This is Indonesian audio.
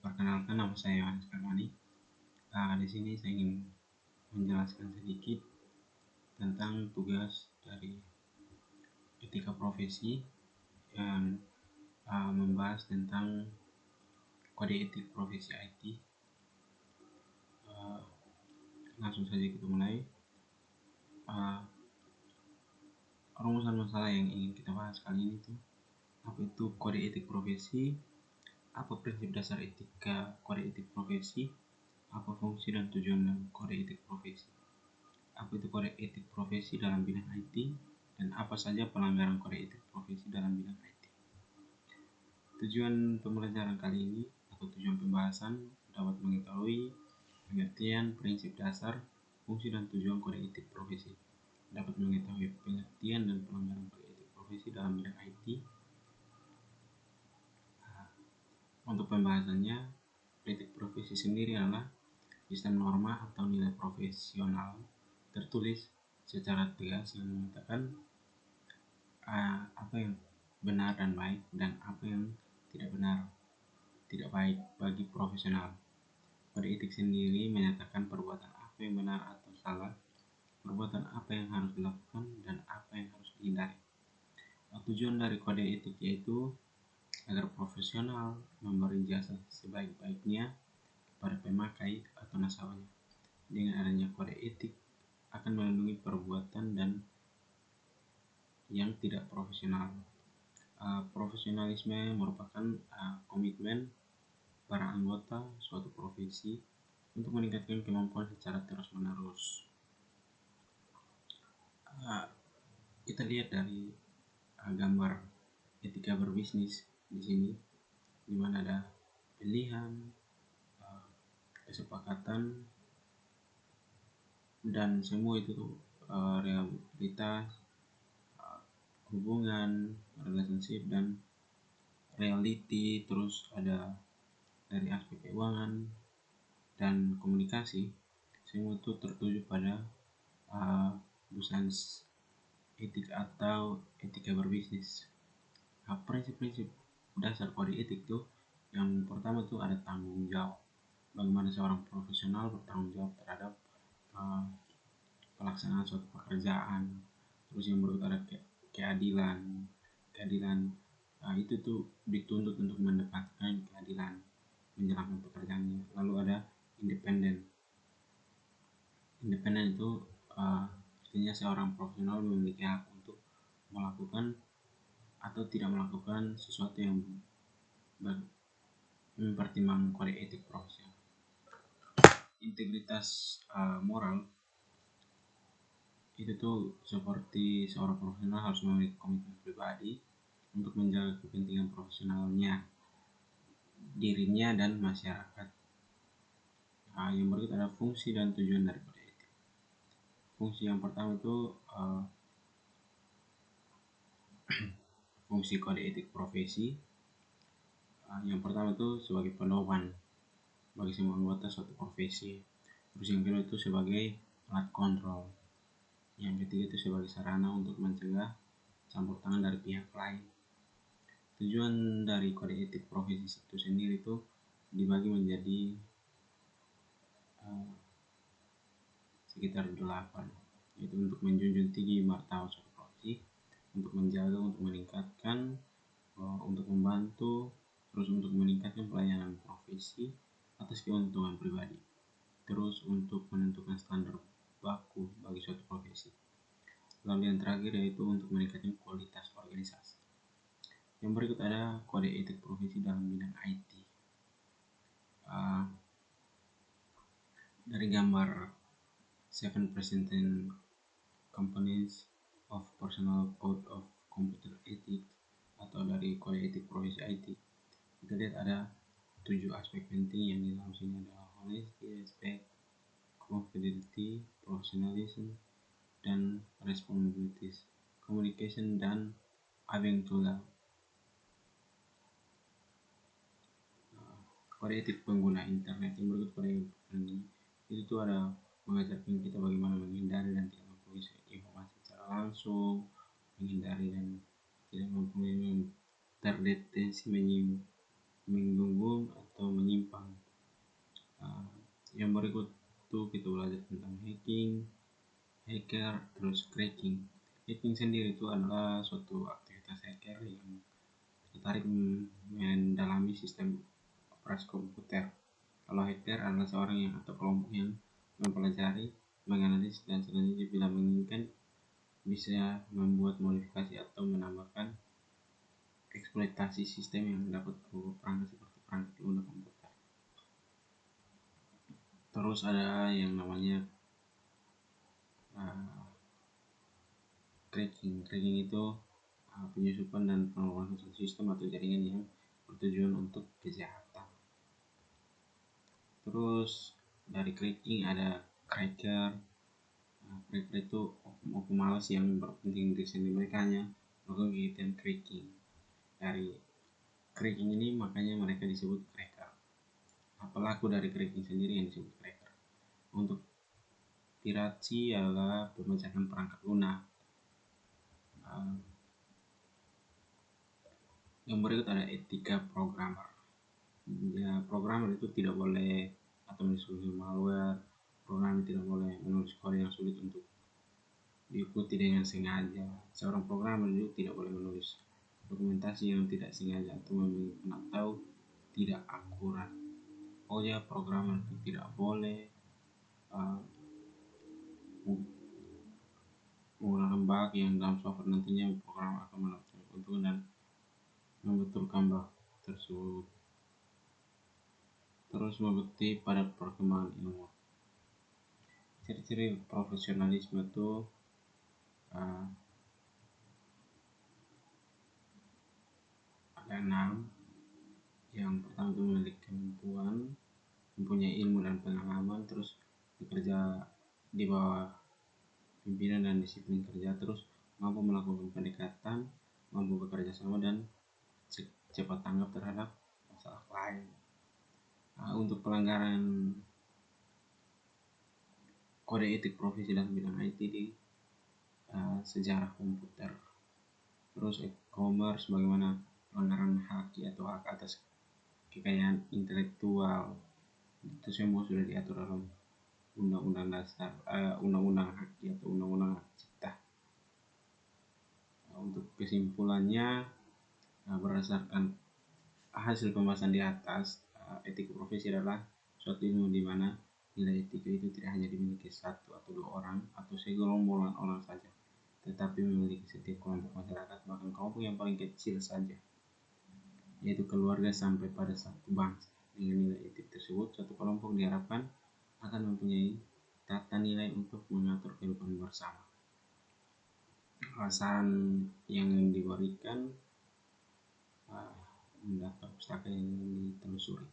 Perkenalkan, nama saya Yohanes Karmani. Di sini saya ingin menjelaskan sedikit tentang tugas dari etika profesi yang membahas tentang kode etik profesi IT. Langsung saja kita mulai. Rumusan masalah yang ingin kita bahas kali ini tuh, apa itu kode etik profesi, apa prinsip dasar etika kode etik profesi, apa fungsi dan tujuan kode etik profesi, apa itu kode etik profesi dalam bidang IT, dan apa saja pelanggaran kode etik profesi dalam bidang IT. Tujuan pembelajaran kali ini atau tujuan pembahasan dapat mengetahui pengertian, prinsip dasar, fungsi dan tujuan kode etik profesi, dapat mengetahui pengertian dan pelanggaran kode etik profesi dalam bidang IT. Untuk pembahasannya, etik profesi sendiri adalah sistem norma atau nilai profesional tertulis secara tegas yang mengatakan apa yang benar dan baik dan apa yang tidak benar, tidak baik bagi profesional. Kode etik sendiri menyatakan perbuatan apa yang benar atau salah, perbuatan apa yang harus dilakukan, dan apa yang harus dihindari. Tujuan dari kode etik yaitu agar profesional memberi jasa sebaik-baiknya kepada pemakai atau nasabahnya. Dengan adanya kode etik akan melindungi perbuatan dan yang tidak profesional. Profesionalisme merupakan komitmen para anggota suatu profesi untuk meningkatkan kemampuan secara terus-menerus. Kita lihat dari gambar etika berbisnis di sini, di mana ada pilihan, kesepakatan, dan semua itu realitas, hubungan, relationship, dan reality. Terus ada dari aspek keuangan dan komunikasi. Semua itu tertuju pada business etik atau etika berbisnis. Prinsip-prinsip dasar kode etik itu, yang pertama itu ada tanggung jawab. Bagaimana seorang profesional bertanggung jawab terhadap pelaksanaan suatu pekerjaan. Terus yang berikut ada keadilan. Itu tuh dituntut untuk mendapatkan keadilan menjalankan pekerjaannya. Lalu ada independen itu artinya seorang profesional memiliki hak untuk melakukan atau tidak melakukan sesuatu yang mempertimbangkan kode etik profesional. Integritas moral itu tuh seperti seorang profesional harus memiliki komitmen pribadi untuk menjaga kepentingan profesionalnya, dirinya, dan masyarakat. Yang berikut ada fungsi dan tujuan dari kode etik. Fungsi yang pertama itu fungsi kode etik profesi. Yang pertama itu sebagai pedoman bagi semua anggota suatu profesi. Terus yang kedua itu sebagai alat kontrol. Yang ketiga itu sebagai sarana untuk mencegah campur tangan dari pihak lain. Tujuan dari kode etik profesi itu sendiri itu dibagi menjadi sekitar 8, yaitu untuk menjunjung tinggi martabat suatu profesi, untuk menjaga, untuk meningkatkan, untuk membantu, terus untuk meningkatkan pelayanan profesi atas keuntungan pribadi, terus untuk menentukan standar baku bagi suatu profesi. Lalu yang terakhir yaitu untuk meningkatkan kualitas organisasi. Yang berikut ada kode etik profesi dalam bidang IT. Dari gambar 7 presenting components of personal code of computer ethics atau dari kode etik profesi IT, kita lihat ada 7 aspek penting yang di dalam sini adalah honesty, respect, confidentiality, professionalism, dan responsibilities, communication, dan having to love. Kode etik pengguna internet. Yang berikut kode etik pengguna itu tuh ada mengajarkan kita bagaimana menghindari dan tidak mempublish informasi secara langsung, menghindari dan tidak mempublish terdeteksi menyinggung atau menyimpang Yang berikut tuh kita belajar tentang hacking, hacker, terus cracking. Hacking sendiri itu adalah suatu aktivitas hacker yang tertarik mendalami sistem operasi komputer. Kalau hacker adalah seorang yang atau kelompok yang mempelajari, menganalisis, dan selanjutnya bila menginginkan bisa membuat modifikasi atau menambahkan eksploitasi sistem yang dapat berupa perangkat seperti perangkat lunak komputer. Terus ada yang namanya cracking. Cracking itu penyusupan dan pengelolaan suatu sistem atau jaringan yang bertujuan untuk kejahatan. Terus dari cracking ada cracker. Cracker itu oknum malas yang berpenting diri sendiri, mereka hanya melakukan kegiatan cracking. Dari cracking ini makanya mereka disebut cracker. Pelaku dari cracking sendiri yang disebut cracker. Untuk piracy adalah pemecahan perangkat lunak. Yang berikut ada etika programmer. Ya, programmer itu tidak boleh atau menulis malware. Programmer tidak boleh menulis kode yang sulit untuk diikuti dengan sengaja. Seorang programmer juga tidak boleh menulis dokumentasi yang tidak sengaja atau tidak akurat. Pokoknya programmer itu tidak boleh menggunakan bug yang dalam software, nantinya program akan mendapatkan keuntungan dan membetulkan bug tersebut. Terus mengikuti pada perkembangan ilmu. Ciri-ciri profesionalisme itu ada 6. Yang pertama itu memiliki kemampuan, mempunyai ilmu dan pengalaman, terus bekerja di bawah pimpinan dan disiplin kerja, terus mampu melakukan pendekatan, mampu bekerja sama, dan cepat tanggap terhadap masalah lain. Untuk pelanggaran kode etik profesi dalam bidang IT di sejarah komputer. Terus e-commerce, bagaimana pelanggaran hak atau hak atas kekayaan intelektual, itu semua sudah diatur dalam undang-undang dasar, undang-undang hak atau undang-undang hak cipta. Untuk kesimpulannya, berdasarkan hasil pembahasan di atas, etika profesi adalah suatu ilmu di mana nilai etika itu tidak hanya dimiliki satu atau dua orang atau segerombolan orang saja, tetapi memiliki setiap kelompok masyarakat, bahkan kelompok yang paling kecil saja, yaitu keluarga sampai pada satu bangsa. Dengan nilai etik tersebut, suatu kelompok diharapkan akan mempunyai tata nilai untuk mengatur kehidupan bersama. Alasan yang diberikan mendaftar pustaka yang ditelusuri.